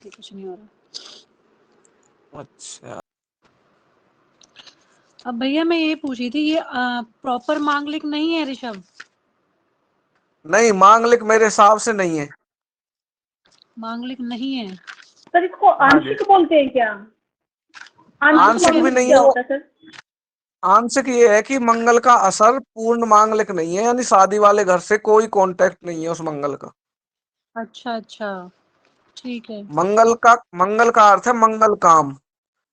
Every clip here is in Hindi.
कुछ नहीं हो रहा। अच्छा, अब भैया मैं ये पूछ रही थी, ये प्रॉपर मांगलिक नहीं है ऋषभ? नहीं मांगलिक मेरे हिसाब से नहीं है। मांगलिक नहीं है? सर इसको हाँ जी, आंशिक बोलते हैं क्या? आंशिक आंशिक भी मांगलिक नहीं है क्या वो। होता है सर? आंशिक ये है कि मंगल का असर पूर्ण मांगलिक नहीं है, यानी शादी वाले घर से कोई कांटेक्ट नहीं है उस मंगल का। अच्छा अच्छा, ठीक है। मंगल का अर्थ है मंगल काम।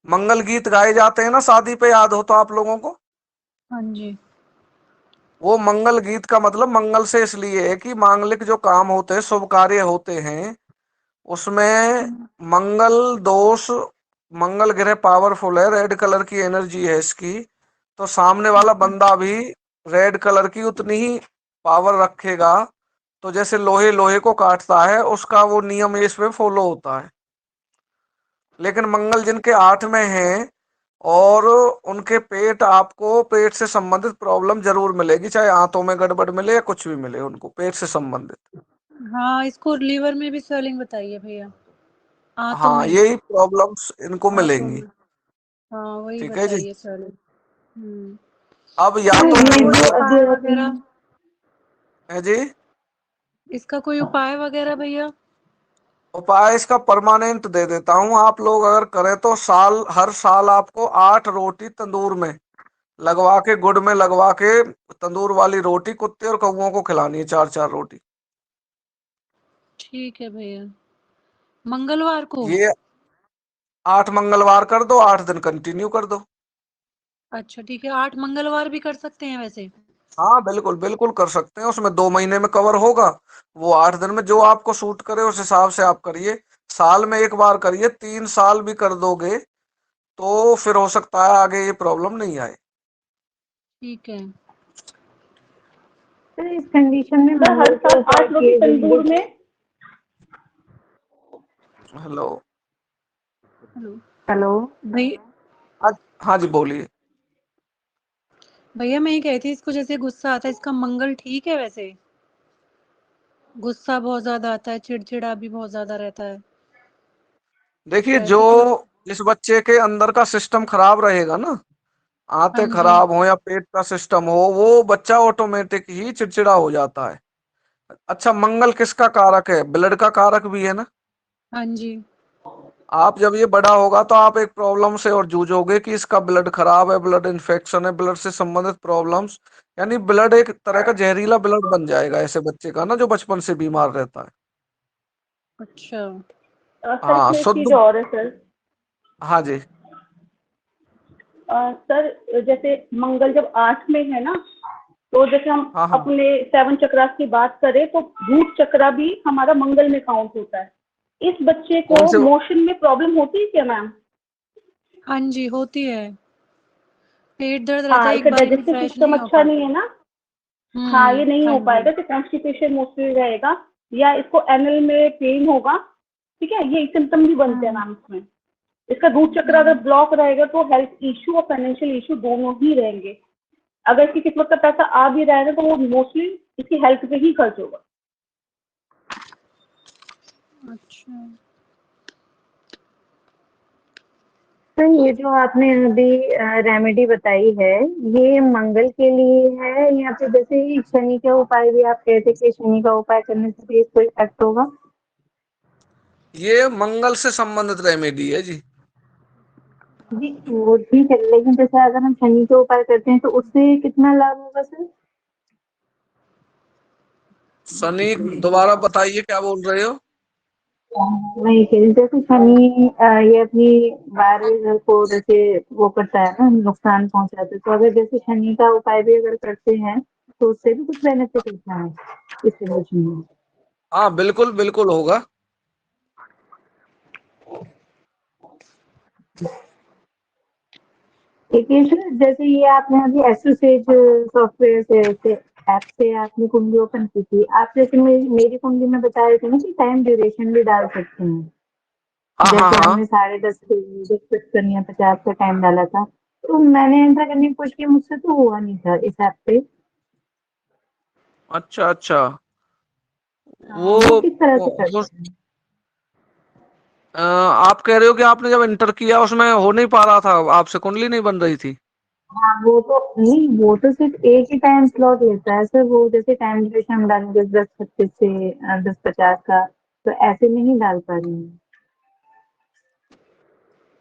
मंगल गीत गाए जाते हैं ना शादी पे, याद हो तो आप लोगों को। हाँ जी। वो मंगल गीत का मतलब मंगल से इसलिए है कि मांगलिक जो काम होते हैं, शुभ कार्य होते हैं, उसमें मंगल दोष, मंगल ग्रह पावरफुल है, रेड कलर की एनर्जी है इसकी, तो सामने वाला बंदा भी रेड कलर की उतनी ही पावर रखेगा। तो जैसे लोहे लोहे को काटता है, उसका वो नियम इसमें फॉलो होता है। लेकिन मंगल जिनके 8 में है और उनके पेट, आपको पेट से संबंधित प्रॉब्लम जरूर मिलेगी, चाहे आंतों में गड़बड़ मिले या कुछ भी मिले, उनको पेट से संबंधित। हाँ, इसको लीवर में भी स्वेलिंग बताइए भैया, आंतों हाँ, में। यही प्रॉब्लम्स इनको आंतों मिलेंगी। में, हाँ वही ठीक है जी। बताइए स्वेलिंग। अब या सर तो इसका ये कोई जो उपाय अभी होती वगैरह? है जी, इसका कोई उपाय वगैरह भैया? उपाय इसका परमानेंट दे देता हूँ। आप लोग अगर करें तो हर साल आपको 8 रोटी तंदूर में लगवा के, गुड़ में लगवा के, तंदूर वाली रोटी कुत्ते और कौओं को खिलानी है, 4-4 रोटी। ठीक है भैया। मंगलवार को? ये 8 मंगलवार कर दो, 8 दिन कंटिन्यू कर दो। अच्छा ठीक है, 8 मंगलवार भी कर सकते हैं वैसे? हाँ बिल्कुल बिल्कुल कर सकते हैं, उसमें 2 महीने में कवर होगा। वो 8 दिन में जो आपको सूट करे उस हिसाब से आप करिए। साल में एक बार करिए, 3 साल भी कर दोगे तो फिर हो सकता है आगे ये प्रॉब्लम नहीं आए। ठीक है। सर इस कंडीशन में सर हर मंगल के साल उपाय 8 रोटी किए तंदूर जाएंगे? में? हेलो। Hello hello. भैया। हाँ जी, बोलिए। भैया मैं ये कह रही थी, इसको जैसे गुस्सा आता है, इसका मंगल ठीक है वैसे? गुस्सा बहुत ज्यादा आता है, चिड़चिड़ा भी बहुत ज्यादा रहता है, देखिए, जो ट्रैफिक में। इस बच्चे के अंदर का सिस्टम खराब रहेगा ना, हाँ आंतें जी। खराब हो या पेट का सिस्टम हो, वो बच्चा ऑटोमेटिक ही चिड़चिड़ा हो जाता है। अच्छा, मंगल किसका कारक है? ब्लड का कारक भी है ना। हाँ जी। आप जब ये बड़ा होगा तो आप एक प्रॉब्लम से और जूझोगे कि इसका ब्लड खराब है, ब्लड इन्फेक्शन है, ब्लड से संबंधित प्रॉब्लम्स, यानी ब्लड एक तरह का जहरीला ब्लड बन जाएगा ऐसे बच्चे का ना, जो बचपन से बीमार रहता है। अच्छा। सर हाँ, इसमें एक चीज शुद्ध। और है सर। हाँ जी। सर जैसे मंगल जब 8 में है ना, तो जैसे हम हाँ हाँ। अपने 7 चक्रास की बात करें तो रूट चक्रा भी हमारा मंगल में काउंट होता है। इस बच्चे कौन को से? मोशन में प्रॉब्लम होती है क्या मैम? हाँ जी, होती है। पेट दर्द रहता हाँ, है, एक इसका बारी में डाइजेस्टिव फ्रेश सिस्टम नहीं हो अच्छा नहीं पाता। है ना। हाँ, ये नहीं हाँ हो जी। पाएगा तो कॉन्स्टिपेशन मोस्टली रहेगा, या इसको एनल में पेन होगा। ठीक है, ये सिम्टम भी बनते हैं मैम इसमें। इसका रूट चक्र अगर ब्लॉक रहेगा तो हेल्थ इशू और फाइनेंशियल इशू दोनों ही रहेंगे। अगर इसकी किस्मत का पैसा आ भी रहा है तो वो मोस्टली इसकी हेल्थ पे ही खर्च होगा। अच्छा। सर ये जो आपने अभी रेमेडी बताई है, ये मंगल के लिए है या फिर जैसे शनि का उपाय भी आप कहते कि शनि का उपाय करने से भी इसको इफेक्ट होगा? ये मंगल से संबंधित रेमेडी है जी। जी वो ठीक है, लेकिन जैसे अगर हम शनि के उपाय करते हैं तो उससे कितना लाभ होगा सर? शनि, दोबारा बताइए क्या बोल रहे हो? नहीं कह रही, जैसे शनि ये अपनी 12वें घर को जैसे वो करता है ना, नुकसान पहुंचाता है, तो अगर जैसे शनि का उपाय भी अगर करते हैं तो उससे भी कुछ बेनिफिट होता है इस रिलेशन में? हाँ बिल्कुल बिल्कुल होगा। ठीक है सर, जैसे ये आपने अभी एसोसिएट सॉफ्टवेयर से ऐप से आपने कुंडली ओपन की थी, आप जैसे मेरी कुंडली में बता रहे थे ना कि टाइम ड्यूरेशन भी डाल सकते हैं। हाँ हाँ जैसे हाँ। हमने 10:30 जब फिक्स करनी है 50 का टाइम डाला था, तो मैंने ऐसा करने की कोशिश की, मुझसे तो हुआ नहीं था इस ऐप पे। अच्छा अच्छा। हाँ, वो, वो किस तरह वो से हो, करते हैं? आप कह रहे हो कि आपने जब इंटर किया उसमें हो नहीं पा रहा था, आपसे कुंडली नहीं बन रही थी? हाँ, वो तो नहीं, वो तो सिर्फ एक ही टाइम स्लॉट लेता है सर। वो जैसे टाइम ड्यूरेशन हम डालेंगे 10:36 से 10:50 का, तो ऐसे नहीं डाल पा रही हूँ।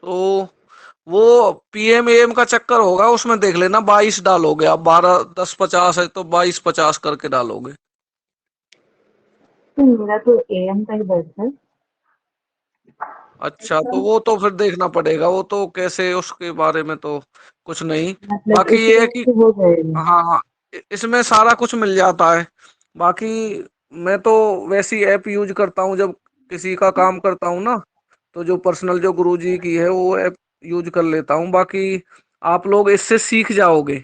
तो वो पीएमएम का चक्कर होगा, उसमें देख लेना 22 डालोगे आप, 12 10 50 है तो 22 50 करके डालोगे। तो मेरा तो AM का ही बैठता है। अच्छा, तो वो तो फिर देखना पड़ेगा, वो तो कैसे, उसके बारे में तो कुछ नहीं। मतलब बाकी ये है इसी कि से हो जाएगा। हाँ हाँ, इसमें सारा कुछ मिल जाता है। बाकी मैं तो वैसी ऐप यूज करता हूँ जब किसी का काम करता हूँ ना, तो जो पर्सनल जो गुरुजी की है वो ऐप यूज कर लेता हूँ। बाकी आप लोग इससे सीख जाओगे,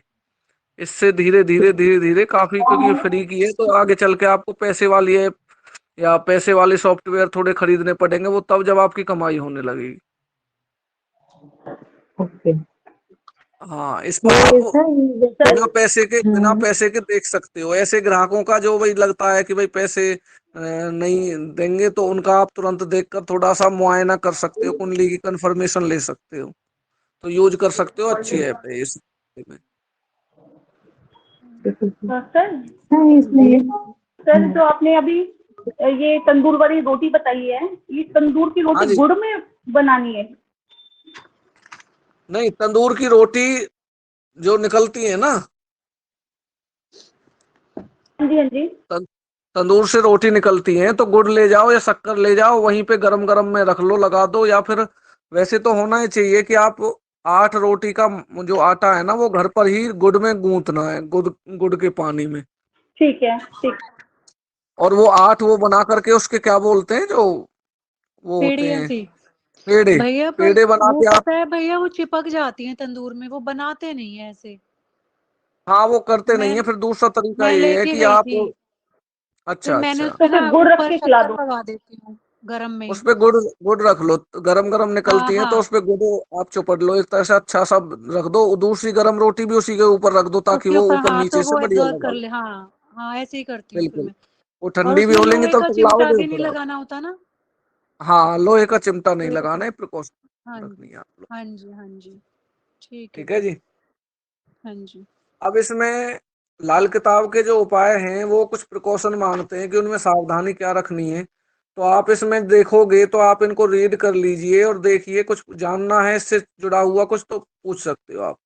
इससे धीरे धीरे धीरे धीरे काफी, क्योंकि ये फ्री की है तो आगे चल के आपको पैसे वाली ऐप या पैसे वाले सॉफ्टवेयर थोड़े खरीदने पड़ेंगे, वो तब जब आपकी कमाई होने लगेगी। ओके। हाँ, इस तो पर आप ये सर जैसे बिना पैसे के देख सकते हो। ऐसे ग्राहकों का जो भाई लगता है कि भाई पैसे नहीं देंगे, तो उनका आप तुरंत देखकर थोड़ा सा मुआयना कर सकते हो, कुंडली की कंफर्मेशन ले सकते हो, तो यूज कर सकते हो। अच्छी ऐप है इस में। सर हाँ, इसमें सर जो आपने अभी ये तंदूर वाली रोटी बताई है, ये तंदूर की हाँ रोटी जी। गुड़ में बनानी है? नहीं, तंदूर की रोटी जो निकलती है ना, हाँ जी, हाँ जी। तं- तंदूर से रोटी निकलती है, तो गुड़ ले जाओ या शक्कर ले जाओ, वहीं पे गरम गरम में रख लो, लगा दो। या फिर वैसे तो होना ही चाहिए कि आप 8 रोटी का जो आटा है ना, वो घर पर ही गुड़ में गूंथना है, गुड़ गुड़ के पानी में। ठीक है, ठीक। और वो 8 वो बना करके उसके क्या बोलते हैं, जो वो होते पेड़ियाँ हैं, सी। पेड़े। भैया पर पेड़े बना वो के आप, पता है भैया, वो चिपक जाती हैं तंदूर में, वो बनाते नहीं है ऐसे। हाँ वो करते नहीं मैं है। फिर दूसरा तरीका मैं ये है लेके कि गई आप, थी, फिर अच्छा मैंने अच्छा, उसपे तो ना फिर गुड़ रख ऊपर के खिला शक्कर दो। लगा देती हूँ गरम में उस ही। पे गुड़ गुड़ रख लो, गरम गरम हाँ निकलती है तो हाँ, उस पे गुड़ आप चुपड़ लो एक तरह से, अच्छा सा रख दो। दूसरी गरम रोटी भी उसी के ऊपर रख दो, ताकि उसके वो ऊपर, ऊपर हाँ तो नीचे से वो बढ़िया एब्जॉर्ब लगा कर लो। ले। हाँ हाँ, ऐसे ही करती हूँ फिर बिल्कुल, मैं। वो और ठंडी भी उसमें हो लेंगी लोहे तब का तक चिमटा लाओगे भी नहीं फिर आप। लगाना होता ना। हाँ, लोहे का चिमटा नहीं तो लगाना है, हाँ, प्रिकॉशन रखनी है आप लोग। हाँ जी, हाँ जी, ठीक है ठीक है भैया। जी। हाँ जी। अब इसमें लाल किताब के जो उपाय हैं वो कुछ प्रिकॉशन मांगते हैं कि उनमें सावधानी क्या रखनी है। तो आप इसमें देखोगे तो आप इनको रीड कर लीजिए और देखिए, कुछ जानना है इससे जुड़ा हुआ कुछ तो पूछ सकते हो आप।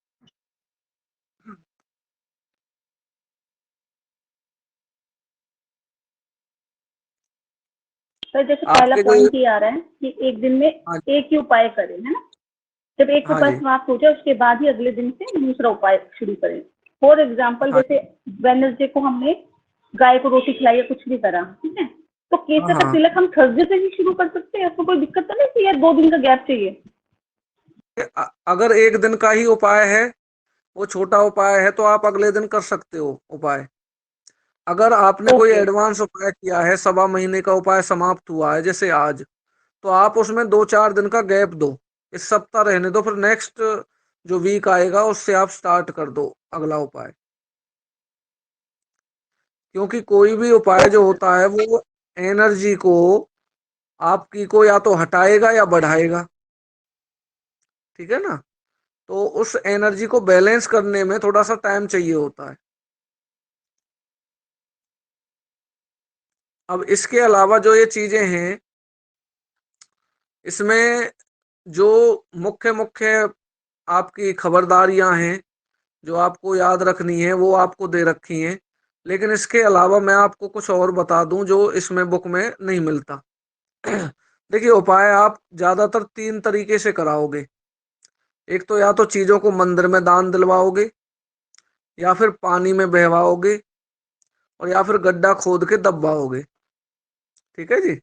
सर जैसे पहला आपके जो, पॉइंट ये आ रहा है कि एक दिन में हाँ एक ही उपाय करें, है ना? जब एक हाँ उपाय जी, समाप्त हो जाए उसके बाद ही अगले दिन से दूसरा उपाय शुरू करें। फॉर एग्जाम्पल हाँ जैसे वेडनेसडे को हमने गाय को रोटी खिलाई या कुछ भी करा, ठीक है, तो हाँ केसर का हाँ। तिलक हम थर्सडे से ही शुरू कर सकते हैं? उसमें कोई दिक्कत तो नहीं कि यार 2 दिन का गैप चाहिए? अगर एक दिन का ही उपाय है, वो छोटा उपाय है, तो आप अगले दिन कर सकते हो उपाय। अगर आपने कोई ओके। एडवांस उपाय किया है, 1.25 महीने का उपाय समाप्त हुआ है जैसे आज, तो आप उसमें 2 4 दिन का गैप दो, इस सप्ताह रहने दो, फिर नेक्स्ट जो वीक आएगा उससे आप स्टार्ट कर दो अगला उपाय। क्योंकि कोई भी उपाय जो होता है वो एनर्जी को आपकी को या तो हटाएगा या बढ़ाएगा, ठीक है ना? तो उस एनर्जी को बैलेंस करने में थोड़ा सा टाइम चाहिए होता है। अब इसके अलावा जो ये चीजें हैं, इसमें जो मुख्य मुख्य आपकी खबरदारियां हैं जो आपको याद रखनी है, वो आपको दे रखी हैं। लेकिन इसके अलावा मैं आपको कुछ और बता दूं जो इसमें बुक में नहीं मिलता। देखिए, उपाय आप ज्यादातर 3 तरीके से कराओगे। एक तो या तो चीजों को मंदिर में दान दिलवाओगे, या फिर पानी में बहवाओगे, और या फिर गड्ढा खोद के दबवाओगे। ठीक है जी।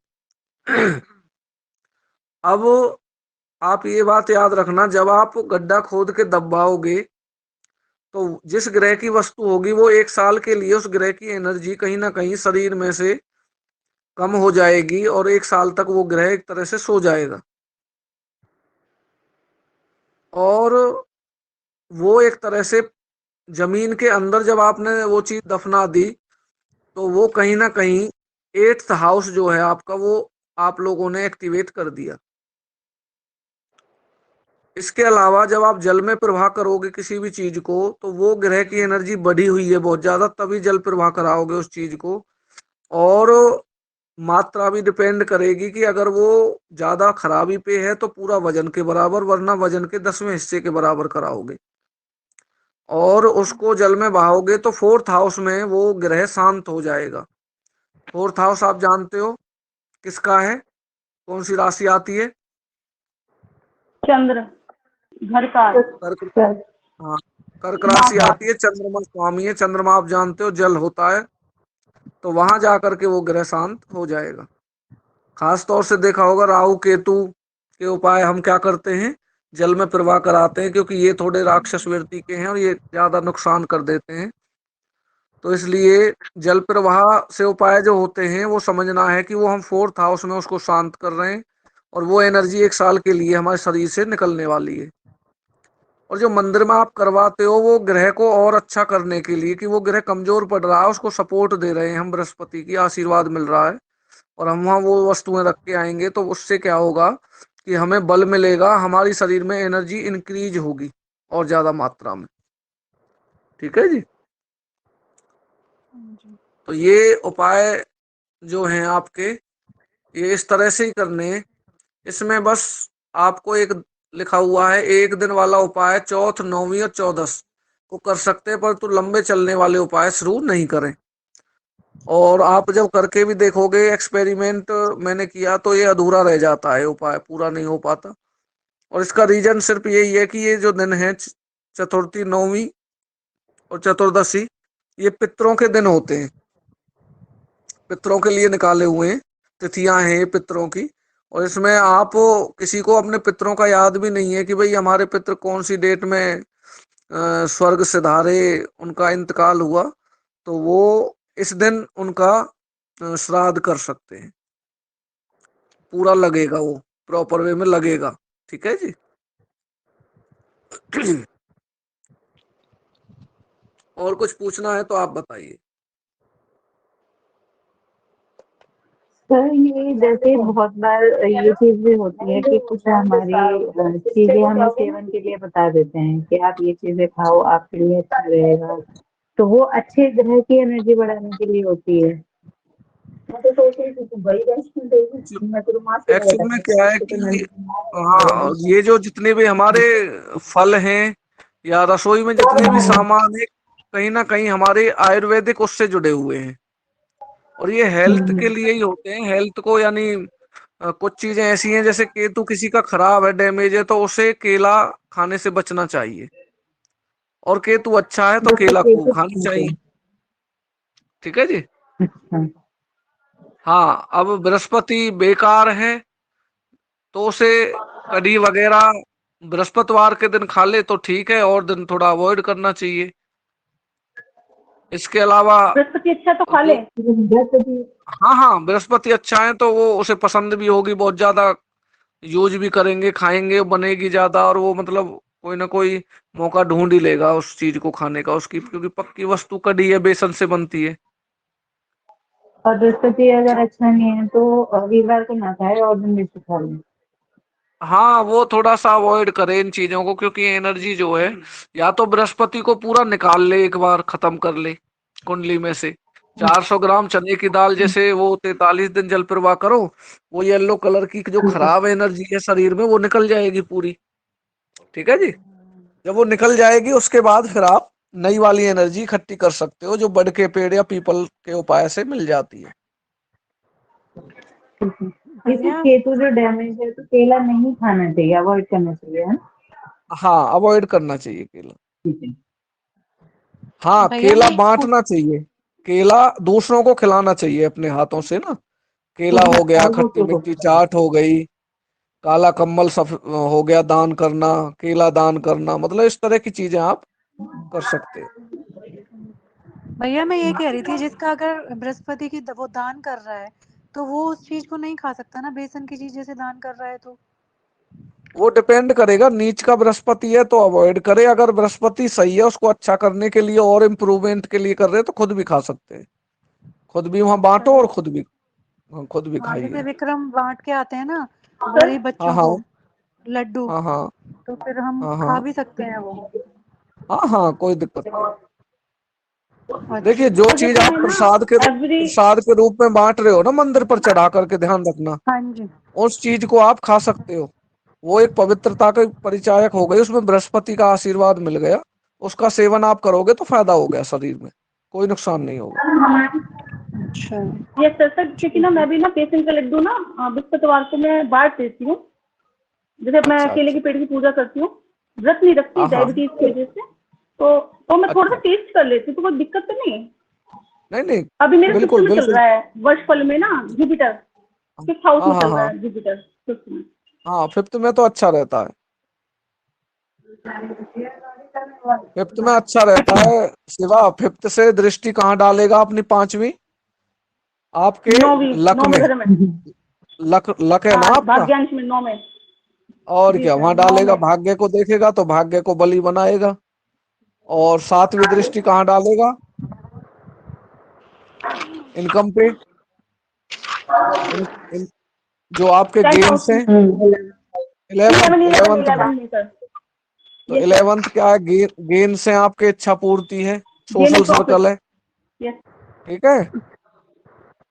अब आप ये बात याद रखना, जब आप गड्ढा खोद के दबवाओगे तो जिस ग्रह की वस्तु होगी वो 1 साल के लिए उस ग्रह की एनर्जी कहीं ना कहीं शरीर में से कम हो जाएगी, और 1 साल तक वो ग्रह एक तरह से सो जाएगा। और वो एक तरह से जमीन के अंदर जब आपने वो चीज दफना दी, तो वो कहीं ना कहीं 8th हाउस जो है आपका, वो आप लोगों ने एक्टिवेट कर दिया। इसके अलावा जब आप जल में प्रवाह करोगे किसी भी चीज को, तो वो ग्रह की एनर्जी बढ़ी हुई है बहुत ज्यादा, तभी जल प्रवाह कराओगे उस चीज को। और मात्रा भी डिपेंड करेगी कि अगर वो ज्यादा खराबी पे है तो पूरा वजन के बराबर, वरना वजन के 10वें हिस्से के बराबर कराओगे। और उसको जल में बहाओगे तो फोर्थ हाउस में वो ग्रह शांत हो जाएगा। फोर्थ हाउस आप जानते हो किसका है, कौन सी राशि आती है? चंद्र, घर का। कर्क। कर- हाँ, कर्क राशि आती है, चंद्रमा स्वामी है। चंद्रमा आप जानते हो जल होता है, तो वहां जाकर के वो ग्रह शांत हो जाएगा। खास तौर से देखा होगा राहु केतु के उपाय हम क्या करते हैं, जल में प्रवाह कराते हैं, क्योंकि ये थोड़े राक्षस वृत्ति के हैं और ये ज्यादा नुकसान कर देते हैं। तो इसलिए जल प्रवाह से उपाय जो होते हैं वो समझना है कि वो हम फोर्थ हाउस में उसको शांत कर रहे हैं, और वो एनर्जी 1 साल के लिए हमारे शरीर से निकलने वाली है। और जो मंदिर में आप करवाते हो वो ग्रह को और अच्छा करने के लिए, कि वो ग्रह कमजोर पड़ रहा है उसको सपोर्ट दे रहे हैं हम, बृहस्पति की आशीर्वाद मिल रहा है, और हम वहाँ वो वस्तुएं रख के आएंगे तो उससे क्या होगा कि हमें बल मिलेगा, हमारी शरीर में एनर्जी इंक्रीज होगी और ज्यादा मात्रा में। ठीक है जी। तो ये उपाय जो हैं आपके, ये इस तरह से ही करने हैं। इसमें बस आपको एक लिखा हुआ है, एक दिन वाला उपाय चौथ, नौवीं और चौदस को कर सकते हैं, पर तो लंबे चलने वाले उपाय शुरू नहीं करें। और आप जब करके भी देखोगे, एक्सपेरिमेंट मैंने किया तो ये अधूरा रह जाता है, उपाय पूरा नहीं हो पाता। और इसका रीजन सिर्फ यही है कि ये जो दिन है चतुर्थी, नौवीं और चतुर्दशी, ये पितरों के दिन होते हैं, पितरों के लिए निकाले हुए हैं, तिथियां हैं ये पितरों की। और इसमें आप किसी को अपने पितरों का याद भी नहीं है कि भाई हमारे पितर कौन सी डेट में स्वर्ग सिधारे, उनका इंतकाल हुआ, तो वो इस दिन उनका श्राद्ध कर सकते हैं। पूरा लगेगा, वो प्रॉपर वे में लगेगा। ठीक है जी। और कुछ पूछना है तो आप बताइए। सर ये जैसे बहुत बार ये चीज भी होती है कि कुछ हमारी चीजें हमें सेवन के लिए बता देते हैं कि आप ये चीजें खाओ आपके लिए अच्छा रहेगा, तो वो अच्छे ग्रह की एनर्जी बढ़ाने के लिए होती है। मैं तो सोच रही थी, भाई वैष्णो देवी मैं तो माँ से एक्चुअल में क्या है कि हाँ, ये जो जितने भी हमारे फल हैं या रसोई में जितने भी सामान है, कहीं ना कहीं हमारे आयुर्वेदिक उससे जुड़े हुए हैं, और ये हेल्थ के लिए ही होते हैं। हेल्थ को यानी कुछ चीजें ऐसी हैं, जैसे केतु किसी का खराब है, डैमेज है, तो उसे केला खाने से बचना चाहिए। और केतु अच्छा है तो केला खूब खानी चाहिए। ठीक है जी। अच्छा। हाँ, अब बृहस्पति बेकार है तो उसे कढ़ी वगैरह बृहस्पतिवार के दिन खा ले तो ठीक है, और दिन थोड़ा अवॉइड करना चाहिए। इसके अलावा बृहस्पति अच्छा तो खा ले। जो, हाँ हाँ, बृहस्पति अच्छा है तो वो उसे पसंद भी होगी, बहुत ज्यादा यूज भी करेंगे, खाएंगे, बनेगी ज्यादा, और वो मतलब कोई ना कोई मौका ढूंढ ही लेगा उस चीज को खाने का उसकी, क्योंकि पक्की वस्तु कढ़ी है, बेसन से बनती है। और बृहस्पति अगर अच्छा नहीं है तो वीरवार को ना खाए और दिन में खा ले। हाँ, वो थोड़ा सा अवॉइड करे इन चीजों को, क्योंकि एनर्जी जो है, या तो बृहस्पति को पूरा निकाल ले, एक बार खत्म कर ले कुंडली में से। 400 ग्राम चने की दाल, जैसे वो 43 दिन जल प्रवाह करो, वो येलो कलर की जो खराब एनर्जी है शरीर में वो निकल जाएगी पूरी। ठीक है जी। जब वो निकल जाएगी उसके बाद फिर आप नई वाली एनर्जी इकट्ठी कर सकते हो, जो बड़ के पेड़ या पीपल के उपाय से मिल जाती है। जैसे केतु जो डैमेज है तो केला नहीं खाना चाहिए, अवॉइड करना चाहिए, है ना? हाँ, अवॉइड करना चाहिए केला। ठीक है। हाँ, भैया केला मैं बांटना चाहिए, केला दूसरों को खिलाना चाहिए अपने हाथों से ना। केला हो गया, खट्टी मिट्टी चाट हो गई, काला कम्बल सब हो गया, दान करना, केला दान करना, मतलब इस तरह की चीजें आप कर सकते हो। भैया मैं ये कह रही थी, जिसका अगर बृहस्पति की वो दान कर रहा है तो वो उस चीज को नहीं खा सकता ना, बेसन की चीज जैसे दान कर रहा है तो। वो डिपेंड करेगा, नीच का बृहस्पति है तो अवॉइड करे, अगर बृहस्पति सही है उसको अच्छा करने के लिए और इम्प्रूवमेंट के लिए कर रहे हैं तो खुद भी खा सकते हैं। खुद भी वहां अच्छा बांटो और जैसे, खुद भी हाँ जैसे खाइए। विक्रम बांट के आते हैं ना हाँ गरीब बच्चों हाँ को लड्डू। हाँ हाँ तो फिर हम हाँ खा हाँ भी सकते हैं वो। हाँ हाँ, कोई दिक्कत नहीं। देखिए, अच्छा। जो तो चीज जैसे आप मैं ना एवरी प्रसाद के रूप में बांट रहे हो ना मंदिर पर चढ़ा करके, ध्यान रखना हाँ जी। उस चीज को आप खा सकते हो। वो एक पवित्रता का परिचायक हो गई, उसमें बृहस्पति का आशीर्वाद मिल गया। उसका सेवन आप करोगे तो फायदा हो गया, शरीर में कोई नुकसान नहीं होगा। अच्छा। ये सर क्योंकि ना ठीक है। मैं भी ना बेसन का लड्डू ना बृहस्पतिवार को मैं बांट देती हूँ। जैसे मैं अच्छा केले अच्छा। के पेड़ की पूजा करती हूँ, व्रत नहीं रखती हाँ हाँ। डायबिटीज की वजह से। तो मैं थोड़ा सा अच्छा। टेस्ट कर लेती हूँ, तो कोई दिक्कत तो नहीं है। नहीं नहीं, अभी मेरे फिफ्थ बिल्कुल में चल बिल्कुल। रहा है वर्षफल में ना, जुपिटर फिफ्थ हाउस हाँ में हाँ चल रहा हाँ है, जुपिटर फिफ्थ में। हाँ, फिफ्थ में तो अच्छा रहता है। फिफ्थ में अच्छा रहता है। शिवा, फिफ्थ से दृष्टि कहाँ डालेगा अपनी पांचवी? आपके नौवीं लक में। नौवें घर में। लक लक है हाँ, ना आपका? भाग्यांश में 9 में। और जी क्या, सर, वहां 9 डालेगा, में। भाग्य को देखेगा तो भाग्य को बली बनाएगा। और सातवीं दृष्टि कहाँ डालेगा? इनकम पे। इन, इन जो आपके 10th गेम्स हाउस हैं। में। 11 इलेवेंथ 11 इलेवेंथ 11 में सर। तो यस सर। इलेवेंथ क्या है? गेम्स हैं आपके, इच्छा पूर्ति है, gain social and profit. Circle है। यस। ठीक है।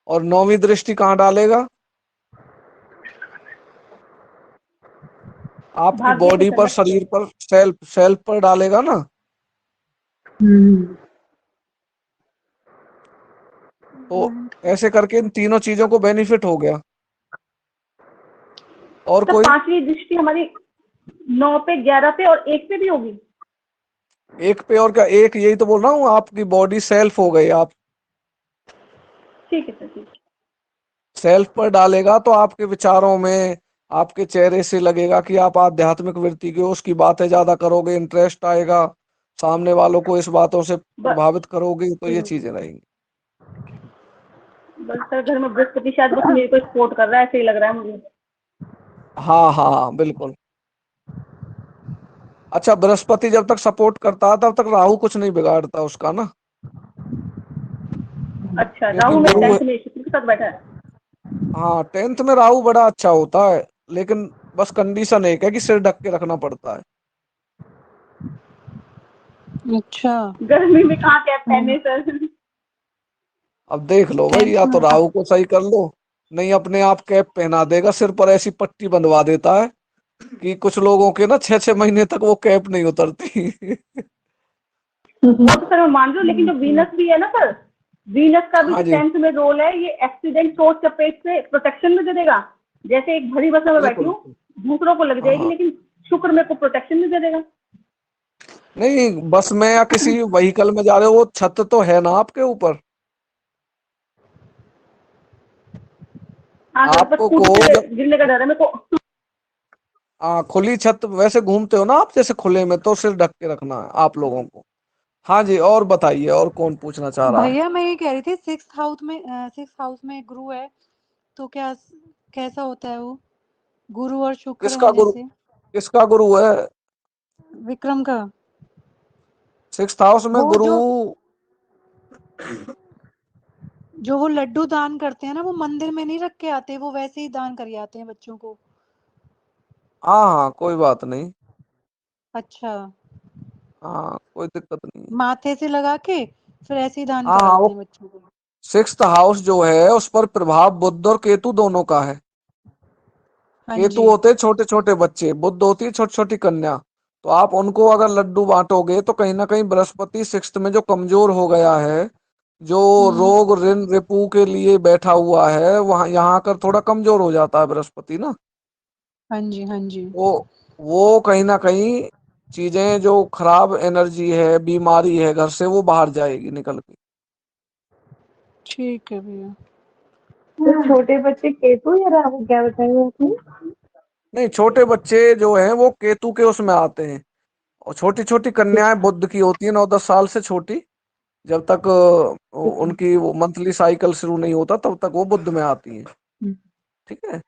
और नौवीं दृष्टि कहाँ डालेगा? आपकी भाग्य पे बॉडी सर, पर, लक पे। शरीर पर, सेल्फ सेल्फ पर डालेगा ना। तो ऐसे करके इन तीनों चीजों को बेनिफिट हो गया। और तो कोई? पांचवी दृष्टि हमारी 9 पे, 11 पे और 1 पे भी होगी। एक पे और क्या, एक यही तो बोल रहा हूँ, आपकी बॉडी सेल्फ हो गई। आप ठीक है सर, ठीक है। सेल्फ पर डालेगा तो आपके विचारों में, आपके चेहरे से लगेगा कि आप आध्यात्मिक वृत्ति के हो, उसकी बातें ज्यादा करोगे, इंटरेस्ट आएगा, सामने वालों को इस बातों से बस प्रभावित करोगे, तो ये चीजें रहेंगी। बस सर, घर में बृहस्पति शायद बस मेरे को सपोर्ट कर रहा है, ऐसे ही लग रहा है मुझे। हाँ हाँ हाँ, बिल्कुल। अच्छा, बृहस्पति जब तक सपोर्ट करता है तब तक राहु कुछ नहीं बिगाड़ता उसका ना। अच्छा, क्योंकि राहु में गुरु, 10th में शुक्र के साथ बैठा है। हाँ, टेंथ में राहु बड़ा अच्छा होता है। लेकिन बस कंडीशन एक है कि सिर ढक के रखना पड़ता है। अच्छा। गर्मी में कहाँ कैप पहने सर। अब देख लो भाई, 10th या तो में राहु को सही कर लो, नहीं अपने आप कैप पहना देगा, सिर पर ऐसी पट्टी बंधवा देता है कि कुछ लोगों के ना 6 6 महीने तक वो कैप नहीं उतरती। वो तो सर मैं मान रही हूँ, लेकिन जो वीनस भी है ना सर, वीनस का भी हाँ जो जी, 10th में रोल है, ये एक्सीडेंट चोट चपेट से प्रोटेक्शन में दे देगा। जैसे एक भरी बस में बैठी बिल्कुल हूँ, बिल्कुल। दूसरों को लग हाँ जाएगी, हाँ। लेकिन शुक्र मेरे को प्रोटेक्शन में दे देगा। नहीं, बस में या किसी व्हीकल में जा रहे हो, वो छत तो है ना आपके ऊपर। हाँ सर, बस आपको को स्कूटी से जब गिरने का डर है मेरे को। खुली छत वैसे घूमते हो ना आप, जैसे खुले में, तो सिर ढक के रखना है आप लोगों को। हाँ जी, और बताइए, और कौन पूछना चाह रहा है? भैया मैं ये कह रही थी, सिक्स हाउस में गुरु है, तो क्या कैसा होता है वो? गुरु और शुक्र किसका है गुरु? जैसे। किसका गुरु है? विक्रम का। सिक्स्थ हाउस में वो गुरु। जो वो लड्डू दान करते हैं ना, वो मंदिर में नहीं रख के आते, वो वैसे ही दान कर आते हैं बच्चों को। हाँ हाँ, कोई बात नहीं। अच्छा। हाँ, कोई दिक्कत नहीं है। माथे से लगा के फिर ऐसे ही दान हाँ कर हाँ, आते वो हैं बच्चों को। सिक्स्थ हाउस जो है उस पर प्रभाव बुध और केतु दोनों का है। हाँ केतु जी। होते हैं छोटे छोटे बच्चे, बुध होती है छोटी छोटी कन्या। तो आप उनको अगर लड्डू बांटोगे तो कहीं ना कहीं बृहस्पति सिक्स्थ में जो कमजोर हो गया है, जो हम्म। रोग ऋण रिपू के लिए बैठा हुआ है, वहां यहाँ कर थोड़ा कमजोर हो जाता है बृहस्पति ना। हाँ जी। हाँ जी। वो कहीं ना कहीं चीजें, जो खराब एनर्जी है, बीमारी है घर से, वो बाहर जाएगी निकल के। ठीक है भैया। तो छोटे बच्चे केतु या राहु, क्या बताइए आपने? नहीं, छोटे बच्चे जो हैं वो केतु के उसमें आते हैं। और छोटी छोटी कन्याएं बुद्ध की होती है, 9 10 साल से छोटी। जब तक उनकी वो मंथली साइकिल शुरू नहीं होता तब तक वो बुद्ध में आती हैं। ठीक है।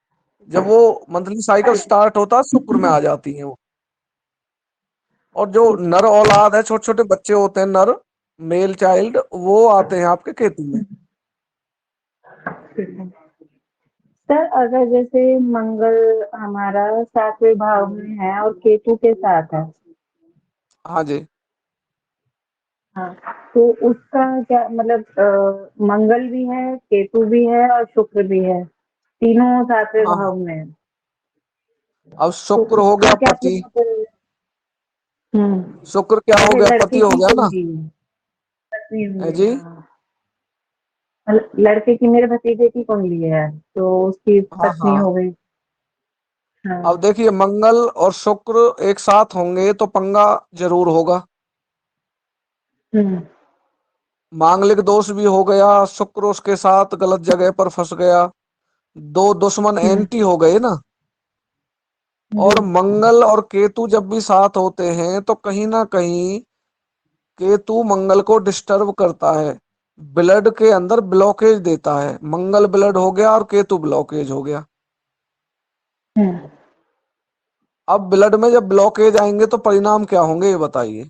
जब वो मंथली साइकिल स्टार्ट होता है, शुक्र में आ जाती हैं वो। और जो नर औलाद है, छोटे छोटे बच्चे होते हैं, नर मेल चाइल्ड, वो आते हैं आपके केतु में। सर अगर जैसे मंगल हमारा 7वें भाव में है और केतु के साथ है, हाँ जी। हाँ, तो उसका क्या मतलब, मंगल भी है, केतु भी है और शुक्र भी है, तीनों 7वें हाँ, भाव में है, अब तो शुक्र हो उसका गया क्या पति। प्रभाव? हम्म। शुक्र क्या हो जैसे गया, पति लड़के हो की गया ना। कुंडली पत्नी है हुई, जी। हाँ, लड़के की, मेरे भतीजे की कुंडली है तो उसकी हाँ पत्नी हाँ। हो गई। अब हाँ। देखिए, मंगल और शुक्र एक साथ होंगे तो पंगा जरूर होगा। हम्म। मांगलिक दोष भी हो गया, शुक्र उसके साथ गलत जगह पर फंस गया, दो दुश्मन हम्म। एंटी हो गए ना। जी। और मंगल और केतु जब भी साथ होते हैं तो कहीं ना कहीं केतु मंगल को डिस्टर्ब करता है, ब्लड के अंदर ब्लॉकेज देता है। मंगल ब्लड हो गया और केतु ब्लॉकेज हो गया। हम्म। अब ब्लड में जब ब्लॉकेज आएंगे तो परिणाम क्या होंगे, ये बताइए।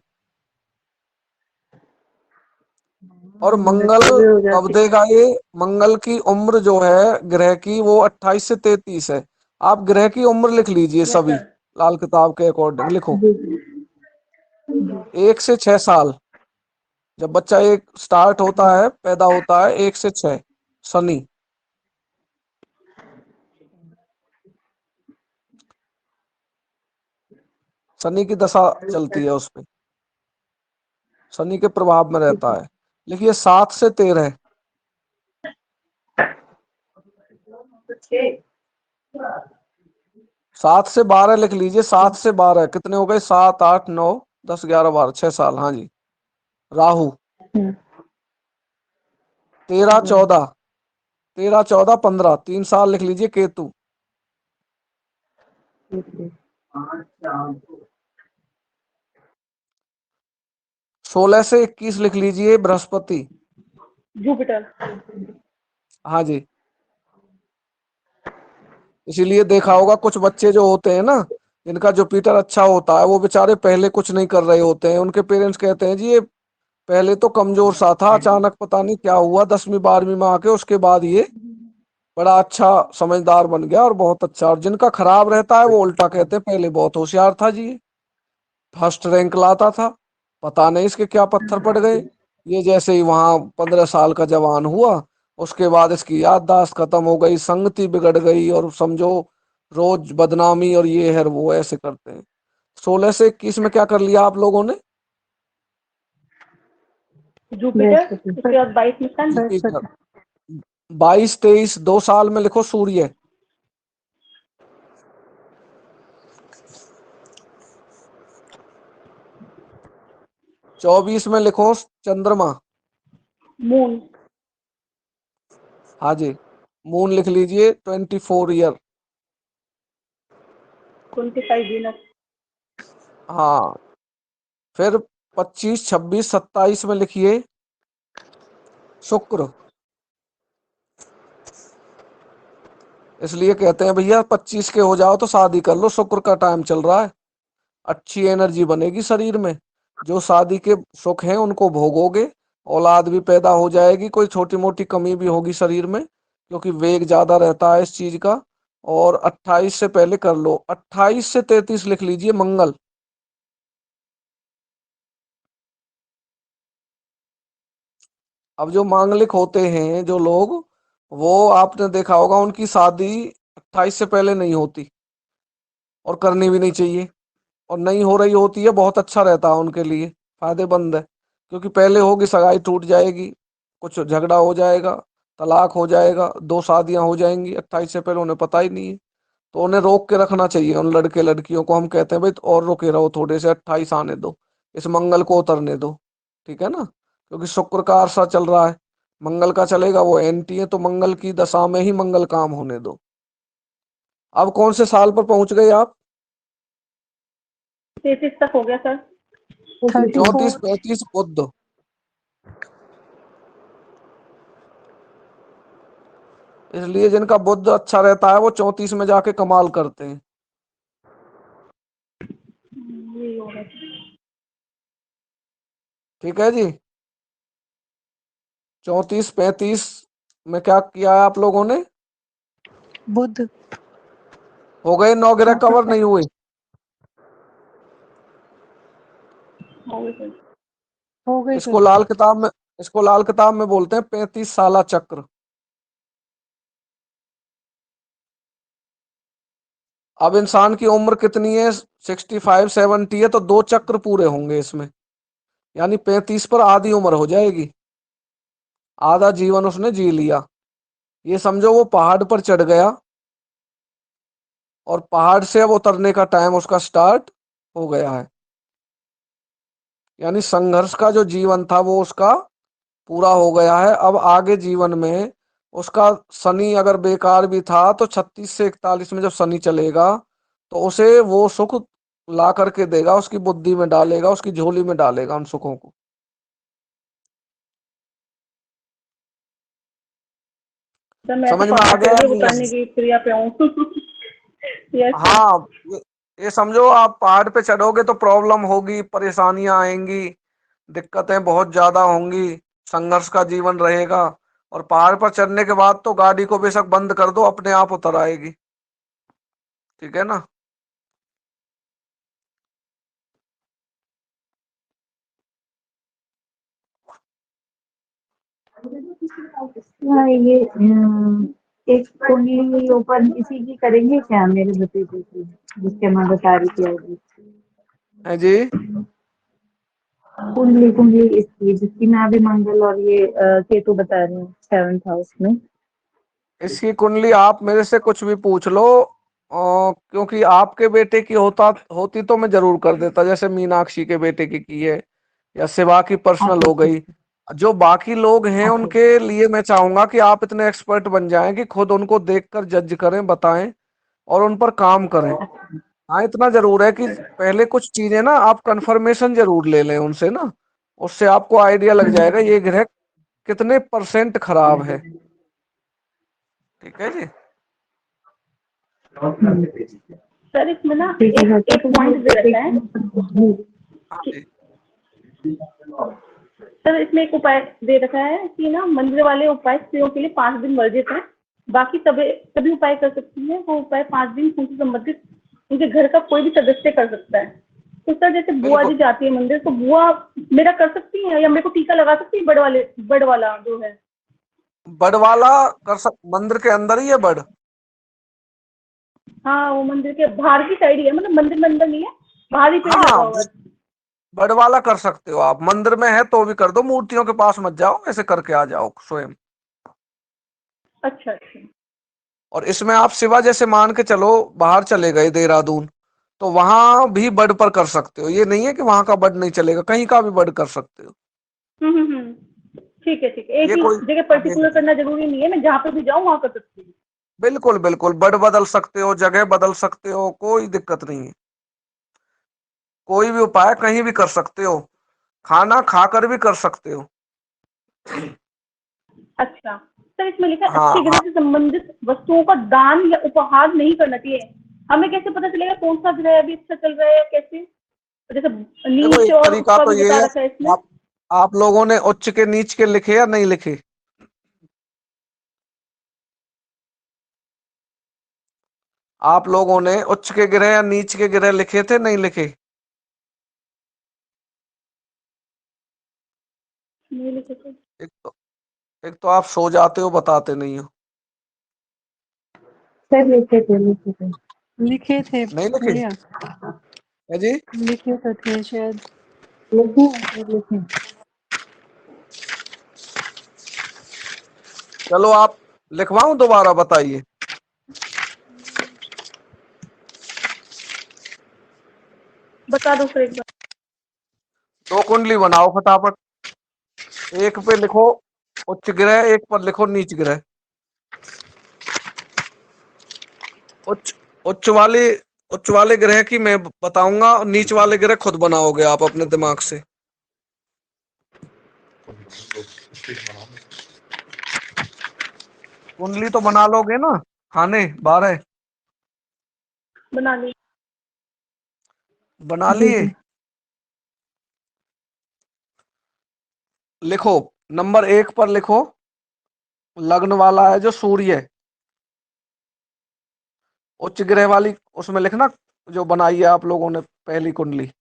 और मंगल मृत्यु भी हो कब जाती है। देगा ये? मंगल की उम्र जो है ग्रह की, वो 28 से 33 है। आप ग्रह की उम्र लिख लीजिए यस सभी, सर। लाल किताब के अकॉर्डिंग लिखो। जी जी। 1 से 6 साल, जब बच्चा एक स्टार्ट होता है, पैदा होता है, 1 से 6 शनि। शनि की दशा चलती है उस पे, शनि के प्रभाव में रहता है। लिखिए 7 से 13। 7 से 12 लिख लीजिए, 7 से 12 कितने हो गए? 7, 8, 9, 10, 11, 12, 6 साल। हाँ जी। राहु। हम्म। 13, 14, 13, 14, 15, 3 साल लिख लीजिए, केतु। 16 से 21 लिख लीजिए, बृहस्पति। जुपिटर। हाँ जी। इसीलिए देखा होगा कुछ बच्चे जो होते हैं ना, जिनका जुपिटर अच्छा होता है, वो बेचारे पहले कुछ नहीं कर रहे होते हैं, उनके पेरेंट्स कहते हैं जी ये पहले तो कमजोर सा था, अचानक पता नहीं क्या हुआ 10वीं 12वीं में आके उसके बाद ये बड़ा अच्छा समझदार बन गया और बहुत अच्छा। और जिनका खराब रहता है वो उल्टा कहते हैं पहले बहुत होशियार था जी, फर्स्ट रैंक लाता था, पता नहीं इसके क्या पत्थर पड़ गए। ये जैसे ही वहां 15 साल का जवान हुआ, उसके बाद इसकी याददाश्त खत्म हो गई, संगति बिगड़ गई, और समझो रोज बदनामी और ये है वो, ऐसे करते हैं। 16 से 21 में क्या कर लिया आप लोगों ने? जुपिटर, बृहस्पति। उसके बाद 22 में सन। जुपिटर। बृहस्पति। 22, 23 2 साल में लिखो सूर्य। 24 में लिखो चंद्रमा। मून। हाँ जी। मून लिख लीजिए 24 ईयर। 25 वीनस। हाँ। फिर 25, 26, 27 में लिखिए शुक्र। इसलिए कहते हैं भैया 25 के हो जाओ तो शादी कर लो, शुक्र का टाइम चल रहा है, अच्छी एनर्जी बनेगी शरीर में, जो शादी के सुख हैं उनको भोगोगे, औलाद भी पैदा हो जाएगी, कोई छोटी मोटी कमी भी होगी शरीर में क्योंकि वेग ज्यादा रहता है इस चीज का। और 28 से पहले कर लो। 28 से 33 लिख लीजिए मंगल। अब जो मांगलिक होते हैं जो लोग, वो आपने देखा होगा उनकी शादी 28 से पहले नहीं होती, और करनी भी नहीं चाहिए। और नहीं हो रही होती है, बहुत अच्छा रहता है उनके लिए, फायदेमंद है। क्योंकि पहले होगी सगाई टूट जाएगी, कुछ झगड़ा हो जाएगा, तलाक हो जाएगा, दो शादियां हो जाएंगी 28 से पहले, उन्हें पता ही नहीं है। तो उन्हें रोक के रखना चाहिए उन लड़के लड़कियों को। हम कहते हैं भाई तो और रोके रहो थोड़े से, 28 आने दो, इस मंगल को उतरने दो, ठीक है ना। क्योंकि शुक्र का अरसा चल रहा है, मंगल का चलेगा, वो एंटी है, तो मंगल की दशा में ही मंगल काम होने दो। अब कौन से साल पर पहुंच गए आप? 33 तक हो गया सर। 34, 34। 35 बुध। इसलिए जिनका बुध अच्छा रहता है वो 34 में जाके कमाल करते हैं। यही हो रहा है। ठीक है जी। 34, 35 में क्या किया है आप लोगों ने? बुध। हो गए 9 ग्रह कवर, नहीं हुए? हो गई इसको सर। लाल किताब में इसको लाल किताब में बोलते हैं 35 साला चक्र। अब इंसान की उम्र कितनी है? 65 70 है, तो 2 चक्र पूरे होंगे इसमें, यानी 35 पर आधी उम्र हो जाएगी, आधा जीवन उसने जी लिया। ये समझो वो पहाड़ पर चढ़ गया और पहाड़ से अब उतरने का टाइम उसका स्टार्ट हो गया है, यानी संघर्ष का जो जीवन था वो उसका पूरा हो गया है। अब आगे जीवन में उसका शनि अगर बेकार भी था तो 36 से 41 में जब शनि चलेगा तो उसे वो सुख ला करके देगा, उसकी बुद्धि में डालेगा, उसकी झोली में डालेगा उन सुखों को। तो मैं तो समझ में आ पहाड़ गया चढ़ या के नहीं उतरने आया? की क्रिया पे हूँ। Yes sir. हाँ, ये समझो आप पहाड़ पे चढ़ोगे तो प्रॉब्लम होगी, परेशानियां आएंगी, दिक्कतें बहुत ज्यादा होंगी, संघर्ष का जीवन रहेगा। और पहाड़ पर चढ़ने के बाद तो गाड़ी को बेशक बंद कर दो, अपने आप उतर आएगी। ठीक है ना? हाँ, ये एक कुंडली ओपन इसी की करेंगे क्या मेरे भतीजे की, जिसके मैं बता रही थी अभी। है जी। कुंडली कुंडली इसकी जिसकी मैं अभी मंगल और ये केतु बता रही हूँ 7th हाउस में। इसकी कुंडली आप मेरे से कुछ भी पूछ लो, क्योंकि आपके बेटे की होती तो मैं जरूर कर देता, जैसे मीनाक्षी के बेटे की है, या शिवा की पर्सनल ओके हो ओके गई। जो बाकी लोग हैं ओके। उनके लिए मैं चाहूंगा कि आप इतने एक्सपर्ट बन जाएं कि खुद उनको देखकर जज करें, बताएं और उन पर काम करें। हाँ, इतना जरूर है कि पहले कुछ चीजें ना आप कंफर्मेशन जरूर ले लें उनसे ना, उससे आपको आइडिया लग जाएगा ये ग्रह कितने परसेंट खराब है। ठीक है जी। सर इसमें ना ठीक है एक सर, एक तो पॉइंट दे रखा है हाँ कि जी। सर इसमें एक उपाय दे रखा है कि ना मंदिर वाले उपाय स्त्रियों के लिए 5 दिन वर्जित है। बाकी सभी सभी उपाय कर सकती है। वो उपाय 5 दिन उनसे संबंधित उनके घर का कोई भी सदस्य कर सकता है। तो सर जैसे बुआ बिल्कुल। जी जाती है मंदिर, तो बुआ मेरा कर सकती है या मेरे को टीका लगा सकती है बड़ वाला जो है। बड़ वाला मंदिर के अंदर ही है बड़? हाँ वो मंदिर के बाहर की साइड ही है, मतलब मंदिर में अंदर नहीं है, बाहर ही पेड़ लगा हाँ, हुआ है। बड़ वाला कर सकते हो आप, मंदिर में है तो भी कर दो, मूर्तियों के पास मत जाओ, ऐसे करके आ जाओ स्वयं। अच्छा अच्छा। और इसमें आप शिवा जैसे मान के चलो बाहर चले गए देहरादून, तो वहां भी बड पर कर सकते हो, ये नहीं है कि वहां का बड नहीं चलेगा, कहीं का भी बड कर सकते हो। ठीक है ठीक है, एक ये ही कोई जगह ये पर्टिकुलर नहीं। करना जरूरी नहीं है, मैं जहाँ पे भी जाऊँ वहाँ कर सकती हूँ। बिल्कुल बिल्कुल, बड बदल सकते हो, जगह बदल सकते हो, कोई दिक्कत नहीं है। कोई भी उपाय कहीं भी कर सकते हो, खाना खाकर भी कर सकते हो। अच्छा सर, इसमें लिखा है हाँ अच्छे हाँ। ग्रह से संबंधित वस्तुओं का दान या उपहार नहीं करना चाहिए। हमें कैसे पता चलेगा कौन सा ग्रह अभी अच्छा चल रहा है या कैसे? जैसे देखो नीच एक और तरीका उसका तो भी ये बता है, रखा है इसमें। आप लोगों ने उच्च के नीच के लिखे या नहीं लिखे? आप लोगों ने उच्च के गिरह या नीच के गिरह लिखे थे, नहीं लिखे? नहीं लिखे थे। एक तो आप सो जाते हो, बताते नहीं हो। सर लिखे थे लिखे थे। लिखे थे नहीं लिखे भैया, है जी? लिखे तो थे शायद। लिखे हैं सर लिखे हैं। चलो आप लिखवाऊं दोबारा, बताइए। बता दो सर एक बार। 2 कुंडली बनाओ फटाफट। एक पे लिखो उच्च ग्रह, एक पर लिखो नीच ग्रह। उच्च उच्च वाले उच्च वाले ग्रह की मैं बताऊंगा, और नीच वाले ग्रह खुद बनाओगे आप अपने दिमाग से। कुंडली तो बना लोगे ना? खाने 12 बना ली। बना जी लिए? जी। लिखो, नंबर 1 पर लिखो लग्न वाला है जो सूर्य है, उच्च ग्रह वाली उसमें लिखना, जो बनाई है आप लोगों ने पहली कुंडली।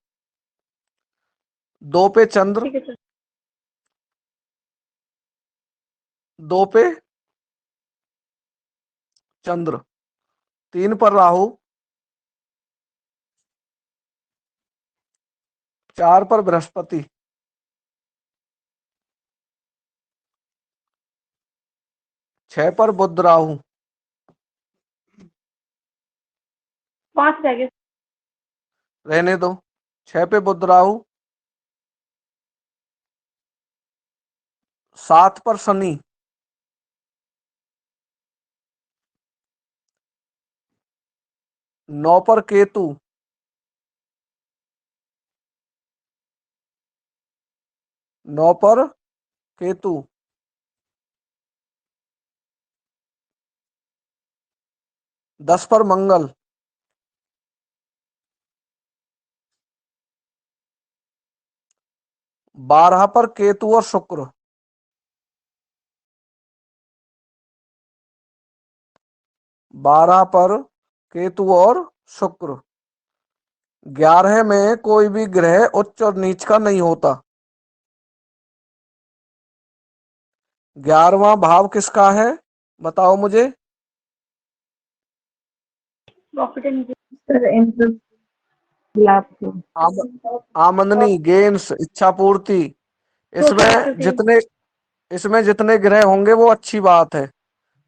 2 पे चंद्र, ठीक है सर। 2 पे चंद्र, 3 पर राहु, 4 पर बृहस्पति, 6 पर बुध राहु, 5 रह गए। रहने दो, 6 पे बुध राहु, 7 पर शनि, 9 पर केतु, 9 पर केतु, 10 पर मंगल, 12 पर केतु और शुक्र, 12 पर केतु और शुक्र। 11 में कोई भी ग्रह उच्च और नीच का नहीं होता। 11वां भाव किसका है बताओ मुझे। प्रॉफिट एंड सर इंटरेस्ट, लाभ को। आमदनी, गेन्स, इच्छा पूर्ति, इसमें प्रोस्पेरिटी। जितने इसमें जितने ग्रह होंगे वो अच्छी बात है।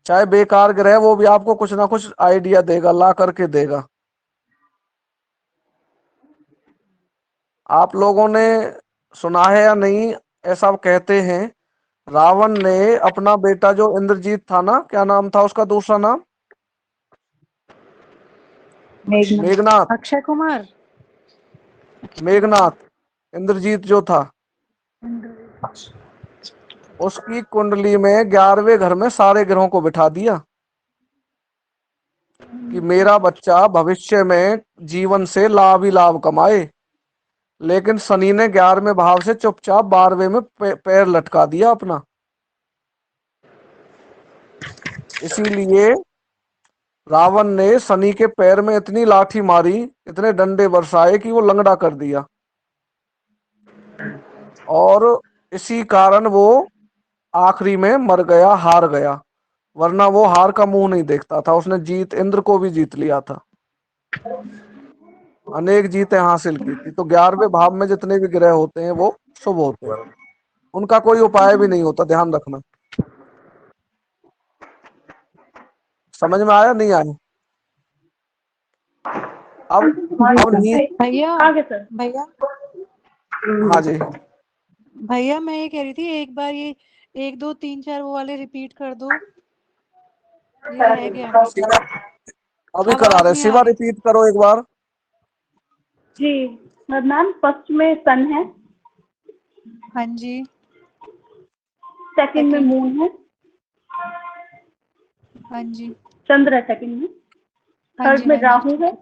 चाहे बेकार ग्रह, वो भी आपको कुछ ना कुछ आइडिया देगा, ला करके देगा। आप लोगों ने सुना है या नहीं, ऐसा कहते हैं रावण ने अपना बेटा जो इंद्रजीत था ना, क्या नाम था उसका दूसरा नाम, मेघना। मेघनाथ, अक्षय कुमार। मेघनाथ, इंद्रजीत जो था, उसकी कुंडली में 11वें घर में सारे ग्रहों को बिठा दिया कि मेरा बच्चा भविष्य में जीवन से लाभ ही लाभ कमाए। लेकिन शनि ने 11वें भाव से चुपचाप 12वें में पैर लटका दिया अपना। इसीलिए रावण ने शनि के पैर में इतनी लाठी मारी, इतने डंडे बरसाए कि वो लंगड़ा कर दिया। और इसी कारण वो आखिरी में मर गया, हार गया। वरना वो हार का मुंह नहीं देखता था। उसने जीत, इंद्र को भी जीत लिया था, अनेक जीतें हासिल की थी। तो 11वें भाव में जितने भी ग्रह होते हैं वो शुभ होते हैं, उनका कोई उपाय भी नहीं होता, ध्यान रखना। समझ में आया नहीं आया। अब भैया आगे सर। भैया हाँ जी, भैया मैं ये कह रही थी, एक बार ये 1 2 3 4 वो वाले रिपीट कर दो, ये रह गया शिवा, मतलब। अभी करा आवाज रहे, नहीं आ शिवा रही। रिपीट करो एक बार। जी मैम, फर्स्ट में सन है, हाँ जी। सेकंड में सेकंड। मून है, हाँ जी। चंद्र है सेकंड में, हाँ थर्ड जी। में हाँ जी, राहु ठीक है, है।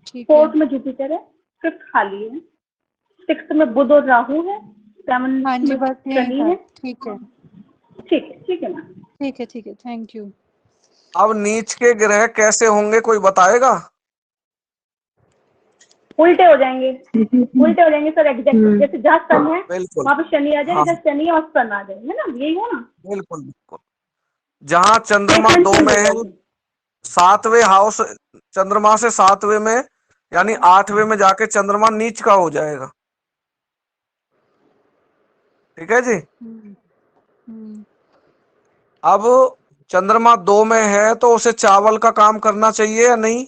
ठीक है। फोर्थ में जुपिटर है, फिफ्थ खाली है, सिक्स्थ में बुध और राहु है, सेवन्थ हाँ जी, में बस यही शनि था। है। ठीक है। ठीक है मैम। ठीक है। ठीक है, थैंक यू। अब नीच के ग्रह कैसे होंगे कोई बताएगा। उल्टे हो जाएंगे, उल्टे हो जाएंगे सर, एग्जैक्ट जैसे जहाँ सन है बिल्कुल, वहां पे शनि आ जाएगा, हाँ, जहाँ शनि है वहाँ सन आ जाएगा, है ना, यही हो ना। बिल्कुल बिल्कुल। जहां चंद्रमा प्लेसमेंट 2 चेंज में हो है, जाएगी। 7वें हाउस, चंद्रमा से 7वें में, यानी 8वें में जाके चंद्रमा नीच का हो जाएगा। ठीक है जी। हम्म। हम्म। अब चंद्रमा 2 में है तो उसे चावल का काम करना चाहिए या नहीं।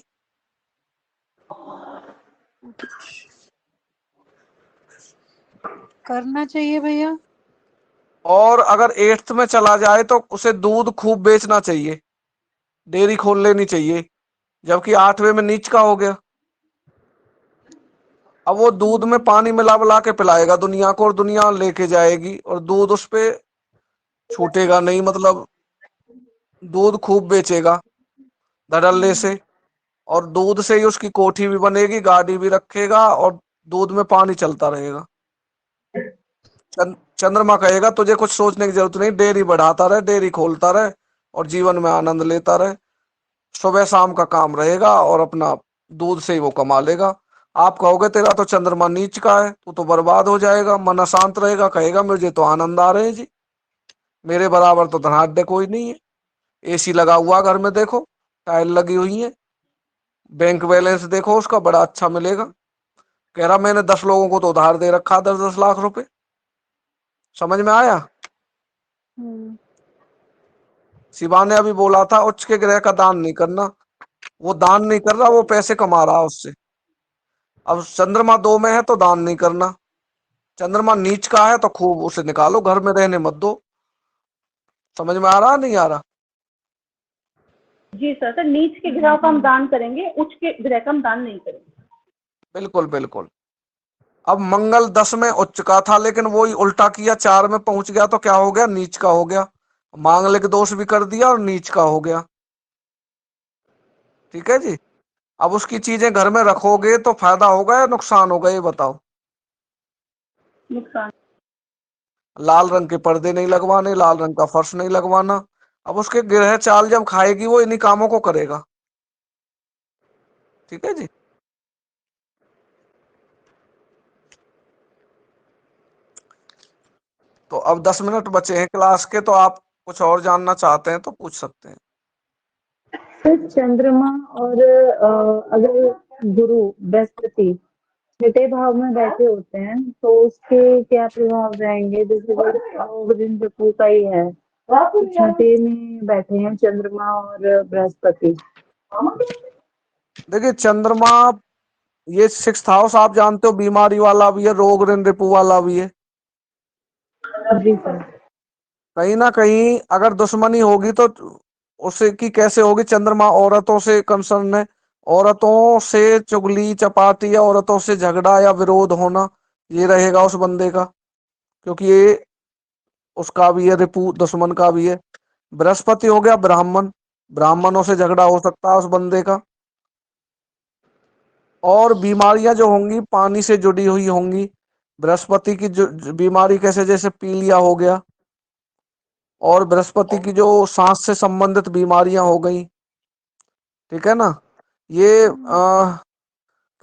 करना चाहिए भैया। और अगर 8th में चला जाए तो उसे दूध खूब बेचना चाहिए, डेयरी खोल लेनी चाहिए, जबकि 8वें में नीच का हो गया। अब वो दूध में पानी मिला मिला के पिलाएगा दुनिया को, और दुनिया लेके जाएगी, और दूध उस पे छूटेगा नहीं, मतलब दूध खूब बेचेगा धड़ल्ले से। और दूध से ही उसकी कोठी भी बनेगी, गाड़ी भी रखेगा, और दूध में पानी चलता रहेगा। चंद्रमा कहेगा तुझे कुछ सोचने की जरूरत नहीं, डेयरी बढ़ाता रहे, डेयरी खोलता रहे, और जीवन में आनंद लेता रहे। सुबह शाम का काम रहेगा और अपना दूध से ही वो कमा लेगा। आप कहोगे तेरा तो चंद्रमा नीच का है, तू तो बर्बाद हो जाएगा। मन अशांत रहेगा, कहेगा मुझे तो आनंद आ रहे हैं जी, मेरे बराबर तो धनाढ्य कोई नहीं है। एसी लगा हुआ घर में, देखो टाइल लगी हुई है, बैंक बैलेंस देखो उसका बड़ा अच्छा मिलेगा। कह रहा मैंने 10 लोगों को तो उधार दे रखा 10-10 लाख रुपए। समझ में आया? शिवा ने अभी बोला था उच्च के ग्रह का दान नहीं करना, वो दान नहीं कर रहा, वो पैसे कमा रहा उससे। अब चंद्रमा 2 में है तो दान नहीं करना, चंद्रमा नीच का है तो खूब उसे निकालो, घर में रहने मत दो। समझ में आ रहा नहीं आ रहा? जी सर, नीच के ग्रह का हम दान करेंगे, उच्च के ग्रह का हम दान नहीं करेंगे। बिल्कुल बिल्कुल। अब मंगल 10 में उच्च का था, लेकिन वही उल्टा किया, 4 में पहुंच गया तो क्या हो गया, नीच का हो गया। मांगलिक दोष भी कर दिया और नीच का हो गया। ठीक है जी। अब उसकी चीजें घर में रखोगे तो फायदा होगा या नुकसान होगा, ये बताओ। नुकसान। लाल रंग के पर्दे नहीं लगवाने, लाल रंग का फर्श नहीं लगवाना। अब उसके ग्रह चाल जब खाएगी वो इन्हीं कामों को करेगा। ठीक है जी। तो अब 10 मिनट बचे हैं क्लास के, तो आप कुछ और जानना चाहते हैं तो पूछ सकते हैं। सर चंद्रमा और अगर गुरु बृहस्पति छठे भाव में बैठे होते हैं तो उसके क्या प्रभाव रहेंगे? जैसे दिन रिपू का ही है, तो छठे में बैठे हैं चंद्रमा और बृहस्पति। देखिए चंद्रमा, ये 6th हाउस आप जानते हो, बीमारी वाला भी है, रोग ऋण रिपू वाला भी है। जी सर। कहीं ना कहीं अगर दुश्मनी होगी तो उससे की कैसे होगी? चंद्रमा औरतों से कंसर्न है, औरतों से चुगली चपाटी या औरतों से झगड़ा या विरोध होना, ये रहेगा उस बंदे का, क्योंकि ये उसका भी है, रिपु दुश्मन का भी है। बृहस्पति हो गया ब्राह्मण, ब्राह्मणों से झगड़ा हो सकता है उस बंदे का। और बीमारियां जो होंगी पानी से जुड़ी हुई होंगी। बृहस्पति की जो बीमारी कैसे, जैसे पीलिया हो गया, और बृहस्पति की जो सांस से संबंधित बीमारियां हो गई। ठीक है ना? ये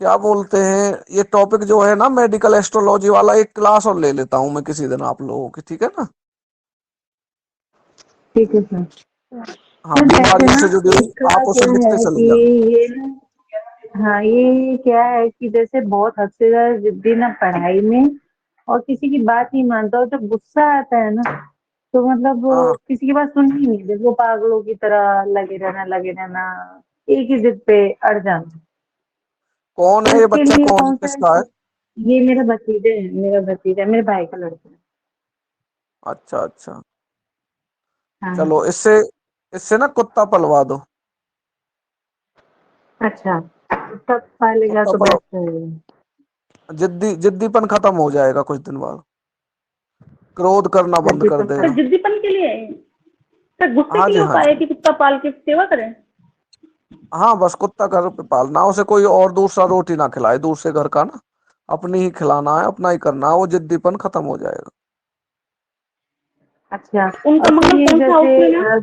क्या बोलते हैं, ये टॉपिक जो है ना मेडिकल एस्ट्रोलॉजी वाला, एक क्लास और ले लेता हूं मैं किसी दिन आप लोगों की, ठीक है ना? ठीक है सर। हाँ, सर जैसे बीमारियों ना से जुड़ी हुई इसका आप उसे क्या लिखते है चले कि जाना। ये ना, हाँ ये क्या है कि जैसे बहुत हद से ज्यादा जिद्दी ना पढ़ाई में, और किसी की बात नहीं मानता, और जब गुस्सा आता है ना तो मतलब हाँ हाँ। किसी की बात सुननी नहीं, देखो पागलों की तरह लगे रहना, एक ही जिद पे अड़ जाना। कौन तो है ये इसके बच्चा, लिए कौन कौन सा? किसका है? ये मेरा भतीजा मेरे भाई का लड़का है। अच्छा अच्छा। हाँ। चलो इससे इससे ना कुत्ता पलवा दो। अच्छा, तब पालेगा कुत्ता तो पल, बेस्ट रहेगा। जिद्दीपन खत्म हो जाएगा कुछ दिन बाद, क्रोध करना बंद कर जिद्दीपन देगा। सर खत्म। जिद्दीपन के लिए, सर गुस्से हाँ के जी, लिए हाँ उपाय जी। है कि कुत्ता पाल के सेवा करें? हाँ, बस कुत्ता घर पे पालना, उसे कोई और दूसरा रोटी ना खिलाए दूसरे घर का ना, अपनी ही खिलाना है, अपना ही करना है, वो जिद्दीपन खत्म हो जाएगा। अच्छा। उनका और सर मंगल ये कौन सा हाउस जैसे में है?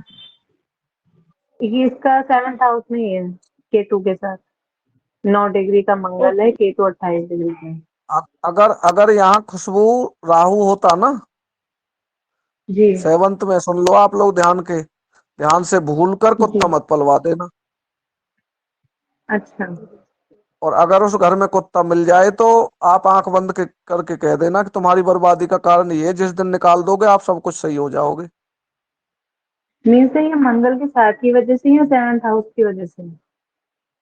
ये इसका 7th हाउस में ही है, केतु के साथ। 9 डिग्री का मंगल है, ओके। केतु 28 डिग्री का है। अगर अगर यहाँ खुशबू राहु होता ना जी। 7th में, सुन लो आप लोग ध्यान से भूल कर जी। कुत्ता मत पलवा देना। अच्छा। और अगर उस घर में कुत्ता मिल जाए तो आप आंख बंद करके कह देना कि तुम्हारी बर्बादी का कारण ये है, जिस दिन निकाल दोगे आप सब कुछ सही हो जाओगे। मीन्स ये मंगल के साथ की वजह से या 7th हाउस की वजह से?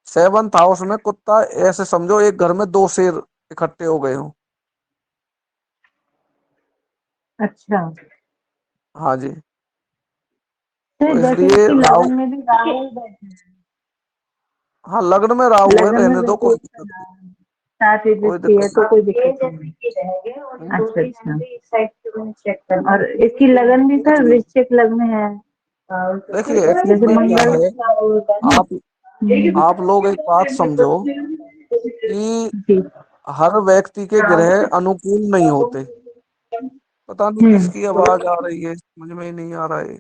7th हाउस में कुत्ता, ऐसे समझो एक घर में 2 शेर इकट्ठे हो गए हो। अच्छा। हाँ जी। तो तो जैसे इसलिए इसकी राहु, लगन में भी राहु बैठे हैं। हाँ लग्न में राहु है, लगन में रहने दो, जैसे कोई इसका दिक्कत नहीं। सातवीं कोई दृष्टि है दिक्कत तो कोई दिक्कत नहीं। नहीं। अच्छा अच्छा। और इसकी लगन भी सर देखिए वृश्चिक लग्न है। देखिए एक्चुअल जैसे में क्या मंगल। है, आप आप लोग एक बात समझो कि जी। हर व्यक्ति के ग्रह अनुकूल नहीं होते। पता नहीं किसकी आवाज आ रही है, समझ में ही नहीं आ रहा है।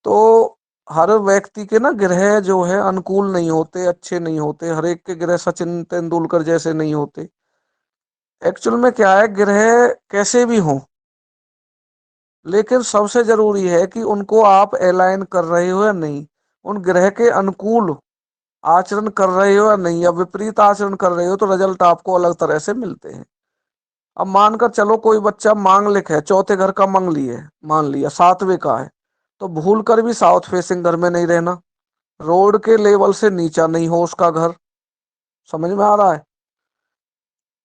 तो हर व्यक्ति के ना ग्रह जो है अनुकूल नहीं होते, अच्छे नहीं होते, हर एक के ग्रह सचिन तेंदुलकर जैसे नहीं होते। एक्चुअल में क्या है, ग्रह कैसे भी हों, लेकिन सबसे जरूरी है कि उनको आप अलाइन कर रहे हो या नहीं, उन ग्रह के अनुकूल आचरण कर रहे हो या नहीं, या विपरीत आचरण कर रहे हो तो रिजल्ट आपको अलग तरह से मिलते हैं। अब मानकर चलो कोई बच्चा मांगलिक है, चौथे घर का मंगली है, मान लिया सातवें का है, तो भूल कर भी साउथ फेसिंग घर में नहीं रहना, रोड के लेवल से नीचा नहीं हो उसका घर, समझ में आ रहा है,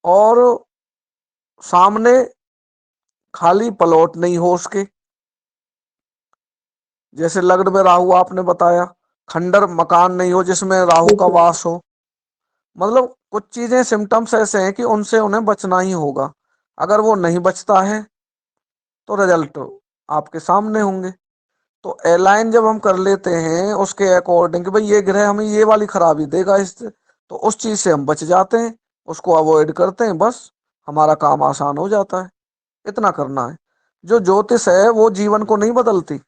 और सामने खाली प्लॉट नहीं हो उसके, जैसे लग्न में राहु आपने बताया, खंडर मकान नहीं हो जिसमें राहु का वास हो। मतलब कुछ चीजें सिम्टम्स ऐसे हैं कि उनसे उन्हें बचना ही होगा। अगर वो नहीं बचता है तो रिजल्ट आपके सामने होंगे। तो अलाइन जब हम कर लेते हैं उसके अकॉर्डिंग कि भाई ये ग्रह हमें ये वाली खराबी देगा, इससे तो उस चीज से हम बच जाते हैं, उसको अवॉइड करते हैं, बस हमारा काम आसान हो जाता है। इतना करना है। जो ज्योतिष है वो जीवन को नहीं बदलती,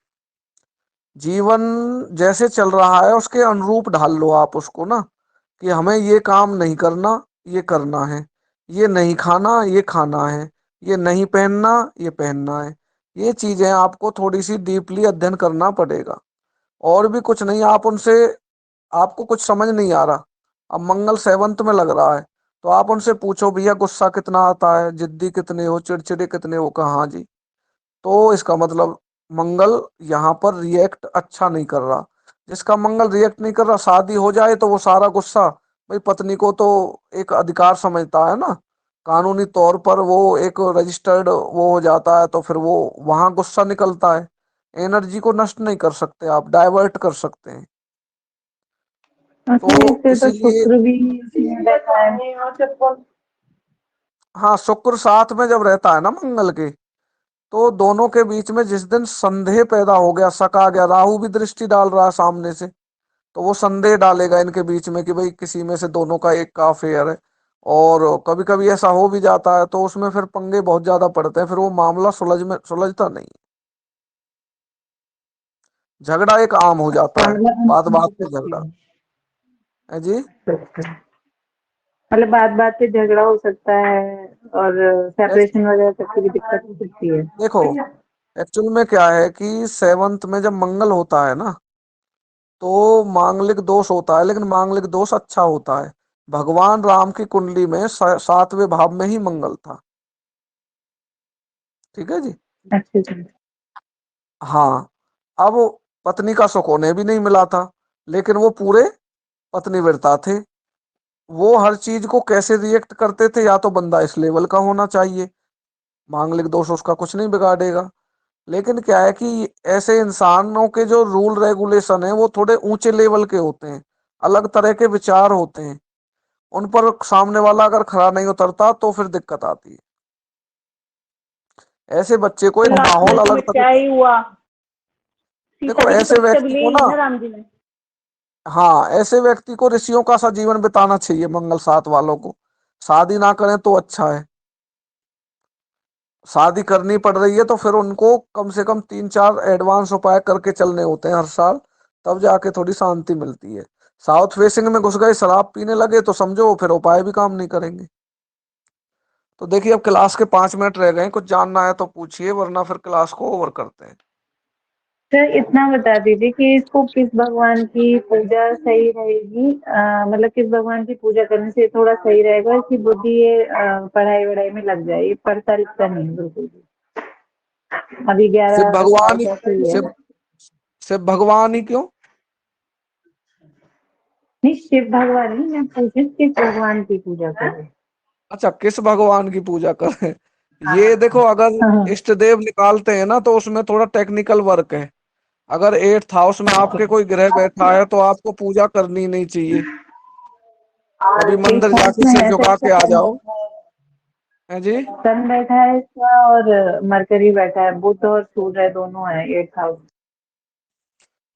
जीवन जैसे चल रहा है उसके अनुरूप ढाल लो आप उसको ना, कि हमें ये काम नहीं करना, ये करना है, ये नहीं खाना, ये खाना है, ये नहीं पहनना, ये पहनना है। ये चीजें आपको थोड़ी सी डीपली अध्ययन करना पड़ेगा, और भी कुछ नहीं। आप उनसे, आपको कुछ समझ नहीं आ रहा, अब मंगल सेवंत में लग रहा है, तो आप उनसे पूछो भैया गुस्सा कितना आता है, जिद्दी कितने हो, चिड़चिड़े कितने हो, कहा हाँ जी, तो इसका मतलब मंगल यहाँ पर रिएक्ट अच्छा नहीं कर रहा। जिसका मंगल रिएक्ट नहीं कर रहा, शादी हो जाए तो वो सारा गुस्सा, भाई पत्नी को तो एक अधिकार समझता है ना, कानूनी तौर पर वो एक रजिस्टर्ड वो हो जाता है, तो फिर वो वहां गुस्सा निकलता है। एनर्जी को नष्ट नहीं कर सकते आप, डाइवर्ट कर सकते हैं। तो अच्छा, इससे तो इसीलिए, शुक्र भी उसमें रहता है। हाँ, शुक्र साथ में जब रहता है ना मंगल के, तो दोनों के बीच में जिस दिन संदेह पैदा हो गया, शक आ गया, राहु भी दृष्टि डाल रहा है सामने से, तो वो संदेह डालेगा इनके बीच में कि भाई किसी में से दोनों का एक का अफेयर है। और कभी कभी ऐसा हो भी जाता है तो उसमें फिर पंगे बहुत ज्यादा पड़ते हैं, फिर वो मामला सुलझता नहीं, झगड़ा एक आम हो जाता है, बात बात हो पे सकती झगड़ा है जी। है। मतलब बात बात पे झगड़ा हो सकता है, और ऐस- सेपरेशन वगैरह तक की भी दिक्कत हो सकती है। देखो, एक्चुअल में क्या है कि सेवंथ में जब मंगल होता है ना, तो मांगलिक दोष होता है, लेकिन मांगलिक दोष अच्छा होता है। भगवान राम की कुंडली में सातवें भाव में ही मंगल था, ठीक है जी। अच्छे से। हाँ, अब पत्नी का सुख उन्हें भी नहीं मिला था, लेकिन वो पूरे पत्नी व्रता थे। वो हर चीज को कैसे रिएक्ट करते थे, या तो बंदा इस लेवल का होना चाहिए, मांगलिक दोष उसका कुछ नहीं बिगाड़ेगा। लेकिन क्या है कि ऐसे इंसानों के जो रूल रेगुलेशन है वो थोड़े ऊंचे लेवल के होते हैं, अलग तरह के विचार होते हैं, उन पर सामने वाला अगर खरा नहीं उतरता तो फिर दिक्कत आती है। ऐसे बच्चे को एक लास्ट माहौल में अलग तरह क्या का, ही हुआ, सीता देखो जी की ऐसे परीक्षा भी व्यक्ति ली को ना, ना राम जी ने। हाँ, ऐसे व्यक्ति को ऋषियों का सा जीवन बिताना चाहिए, मंगल साथ वालों को। शादी ना करें तो अच्छा है, शादी करनी पड़ रही है तो फिर उनको कम से कम 3-4 एडवांस उपाय करके चलने होते हैं हर साल, तब जाके थोड़ी शांति मिलती है। साउथ फेसिंग में घुस गए, शराब पीने लगे, तो समझो फिर उपाय भी काम नहीं करेंगे। तो देखिए अब क्लास के 5 मिनट रह गए, कुछ जानना है तो पूछिए, वरना फिर क्लास को ओवर करते हैं। सर इतना बता दीजिए कि इसको किस भगवान की पूजा सही रहेगी, मतलब किस भगवान की पूजा करने से थोड़ा सही रहेगा, इसकी बुद्धि ये पढ़ाई वढ़ाई में लग जाए, ये पढ़ता लिखता नहीं है बिल्कुल भी। अभी शिव 11 साल भगवान ही, का सही है। शिव शिव भगवान ही क्यों? नहीं, शिव भगवान नहीं, मैं पूछ रही हूँ किस भगवान की पूजा करें। अच्छा, किस भगवान की पूजा करें? ये देखो, हाँ अगर हाँ। इष्ट देव निकालते हैं ना तो उसमें थोड़ा टेक्निकल वर्क है। अगर 8th हाउस में आपके कोई ग्रह बैठा है तो आपको पूजा करनी नहीं चाहिए, और कभी एक मंदिर हाउस जाके में सिर है तो झुका इसका के आ सन जाओ, बैठा है। है जी। सन बैठा है इसका, और मरकरी बैठा है, बुध और सूर्य दोनों है 8th हाउस।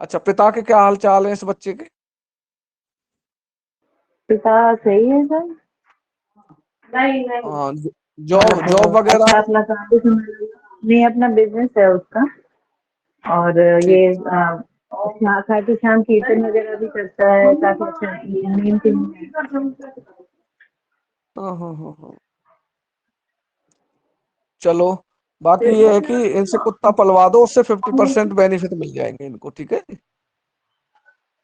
अच्छा, पिता के क्या हाल चाल है इस बच्चे के? पिता सही है सर। नहीं नहीं। हाँ, जॉब जॉब अच्छा, वगैरह? अपना काम भी संभाल, नहीं अपना बिजनेस है उसका। और ये ठीक। अच्छा, खाटू श्याम कीर्तन वगैरह भी करता है, काफी अच्छा मेन थिंग है। हाँ हाँ हाँ हाँ। चलो, बाकी ये है कि इनसे कुत्ता पलवा दो, उससे 50% बेनिफिट मिल जाएंगे इनको, ठीक है।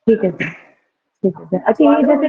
ठीक है सर, ठीक है सर। अच्छा, ये जैसे